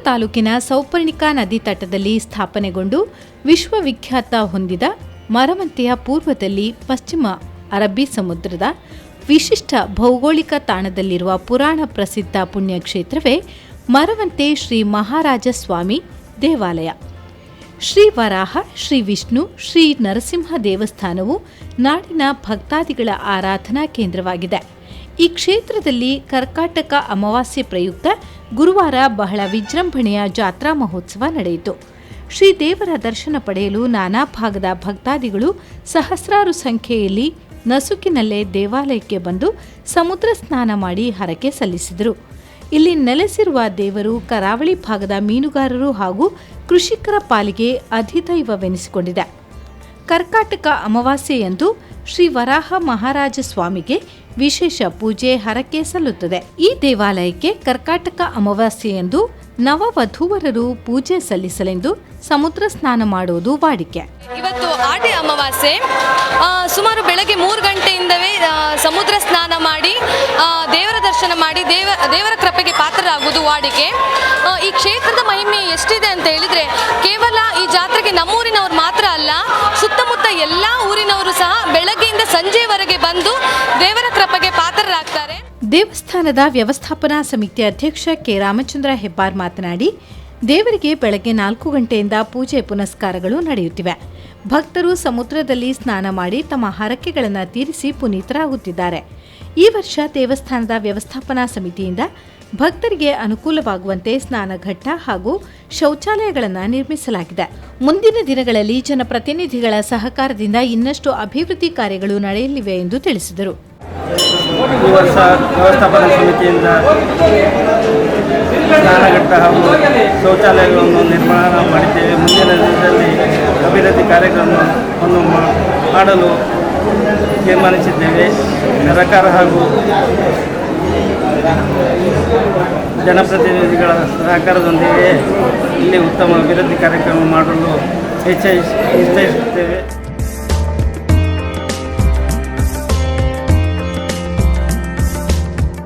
ತಾಲೂಕಿನ ಸೌಪರ್ಣಿಕಾ ನದಿ ತಟದಲ್ಲಿ ಸ್ಥಾಪನೆಗೊಂಡು ವಿಶ್ವವಿಖ್ಯಾತ ಹೊಂದಿದ ಮರವಂತೆಯ ಪೂರ್ವದಲ್ಲಿ ಪಶ್ಚಿಮ ಅರಬ್ಬಿ ಸಮುದ್ರದ ವಿಶಿಷ್ಟ ಭೌಗೋಳಿಕ ತಾಣದಲ್ಲಿರುವ ಪುರಾಣ ಪ್ರಸಿದ್ಧ ಪುಣ್ಯಕ್ಷೇತ್ರವೇ ಮರವಂತೆ ಶ್ರೀ ಮಹಾರಾಜ ಸ್ವಾಮಿ ದೇವಾಲಯ. ಶ್ರೀ ವರಾಹ, ಶ್ರೀ ವಿಷ್ಣು, ಶ್ರೀ ನರಸಿಂಹ ದೇವಸ್ಥಾನವು ನಾಡಿನ ಭಕ್ತಾದಿಗಳ ಆರಾಧನಾ ಕೇಂದ್ರವಾಗಿದೆ. ಈ ಕ್ಷೇತ್ರದಲ್ಲಿ ಕರ್ಕಾಟಕ ಅಮಾವಾಸ್ಯೆ ಪ್ರಯುಕ್ತ ಗುರುವಾರ ಬಹಳ ವಿಜೃಂಭಣೆಯ ಜಾತ್ರಾ ಮಹೋತ್ಸವ ನಡೆಯಿತು. ಶ್ರೀ ದೇವರ ದರ್ಶನ ಪಡೆಯಲು ನಾನಾ ಭಾಗದ ಭಕ್ತಾದಿಗಳು ಸಹಸ್ರಾರು ಸಂಖ್ಯೆಯಲ್ಲಿ ನಸುಕಿನಲ್ಲೇ ದೇವಾಲಯಕ್ಕೆ ಬಂದು ಸಮುದ್ರ ಸ್ನಾನ ಮಾಡಿ ಹರಕೆ ಸಲ್ಲಿಸಿದರು. ಇಲ್ಲಿ ನೆಲೆಸಿರುವ ದೇವರು ಕರಾವಳಿ ಭಾಗದ ಮೀನುಗಾರರು ಹಾಗೂ ಕೃಷಿಕರ ಪಾಲಿಗೆ ಅಧಿದೈವವೆನಿಸಿಕೊಂಡಿದೆ. ಕರ್ಕಾಟಕ ಅಮಾವಾಸ್ಯೆಯಂದು ಶ್ರೀ ವರಾಹ ಮಹಾರಾಜ ಸ್ವಾಮಿಗೆ ವಿಶೇಷ ಪೂಜೆ ಹರಕೆ ಸಲ್ಲುತ್ತದೆ. ಈ ದೇವಾಲಯಕ್ಕೆ ಕರ್ಕಾಟಕ ಅಮಾವಾಸ್ಯೆಯಂದು ನವವಧೂವರರು ಪೂಜೆ ಸಲ್ಲಿಸಲೆಂದು ಸಮುದ್ರ ಸ್ನಾನ ಮಾಡುವುದು ವಾಡಿಕೆ. ಇವತ್ತು ಆಟಿ ಅಮಾವಾಸ್ಯೆ, ಸುಮಾರು ಬೆಳಗ್ಗೆ 3 ಗಂಟೆಯಿಂದಲೇ ಸಮುದ್ರ ಸ್ನಾನ ಮಾಡಿ ದೇವರ ದರ್ಶನ ಮಾಡಿ ದೇವರ ಕೃಪೆಗೆ ಪಾತ್ರರಾಗುವುದು ವಾಡಿಕೆ. ಈ ಕ್ಷೇತ್ರದ ಮಹಿಮೆ ಎಷ್ಟಿದೆ ಅಂತ ಹೇಳಿದ್ರೆ, ಕೇವಲ ಈ ಜಾತ್ರೆಗೆ ನಮ್ಮೂರಿನವರು ಮಾತ್ರ ಅಲ್ಲ, ಸುತ್ತಮುತ್ತ ಎಲ್ಲ ಊರಿನವರು ಸಹ ಬೆಳಗ್ಗೆಯಿಂದ ಸಂಜೆವರೆಗೆ ಬಂದು ದೇವರ ಕೃಪೆಗೆ ಪಾತ್ರರಾಗ್ತಾರೆ. ದೇವಸ್ಥಾನದ ವ್ಯವಸ್ಥಾಪನಾ ಸಮಿತಿ ಅಧ್ಯಕ್ಷ ಕೆ ರಾಮಚಂದ್ರ ಹೆಬ್ಬಾರ್ ಮಾತನಾಡಿ, ದೇವರಿಗೆ ಬೆಳಗ್ಗೆ 4 ಗಂಟೆಯಿಂದ ಪೂಜೆ ಪುನಸ್ಕಾರಗಳು ನಡೆಯುತ್ತಿವೆ. ಭಕ್ತರು ಸಮುದ್ರದಲ್ಲಿ ಸ್ನಾನ ಮಾಡಿ ತಮ್ಮ ಹರಕೆಗಳನ್ನು ತೀರಿಸಿ ಪುನೀತರಾಗುತ್ತಿದ್ದಾರೆ. ಈ ವರ್ಷ ದೇವಸ್ಥಾನದ ವ್ಯವಸ್ಥಾಪನಾ ಸಮಿತಿಯಿಂದ ಭಕ್ತರಿಗೆ ಅನುಕೂಲವಾಗುವಂತೆ ಸ್ನಾನಘಟ್ಟ ಹಾಗೂ ಶೌಚಾಲಯಗಳನ್ನು ನಿರ್ಮಿಸಲಾಗಿದೆ. ಮುಂದಿನ ದಿನಗಳಲ್ಲಿ ಜನಪ್ರತಿನಿಧಿಗಳ ಸಹಕಾರದಿಂದ ಇನ್ನಷ್ಟು ಅಭಿವೃದ್ಧಿ ಕಾರ್ಯಗಳು ನಡೆಯಲಿವೆ ಎಂದು ತಿಳಿಸಿದರು. ಈ ವರ್ಷ ವ್ಯವಸ್ಥಾಪನಾ ಸಮಿತಿಯಿಂದ ಸ್ನಾನಘಟ್ಟ ಹಾಗೂ ಶೌಚಾಲಯಗಳನ್ನು ನಿರ್ಮಾಣ ಮಾಡಿದ್ದೇವೆ. ಮುಂದಿನ ದಿನದಲ್ಲಿ ಅಭಿವೃದ್ಧಿ ಕಾರ್ಯಕ್ರಮವನ್ನು ಮಾಡಲು ತೀರ್ಮಾನಿಸಿದ್ದೇವೆ. ಸರ್ಕಾರ ಹಾಗೂ ಜನಪ್ರತಿನಿಧಿಗಳ ಸಹಕಾರದೊಂದಿಗೆ ಇಲ್ಲಿ ಉತ್ತಮ ಅಭಿವೃದ್ಧಿ ಕಾರ್ಯಕ್ರಮ ಮಾಡಲು ಇಚ್ಛಿಸುತ್ತೇವೆ.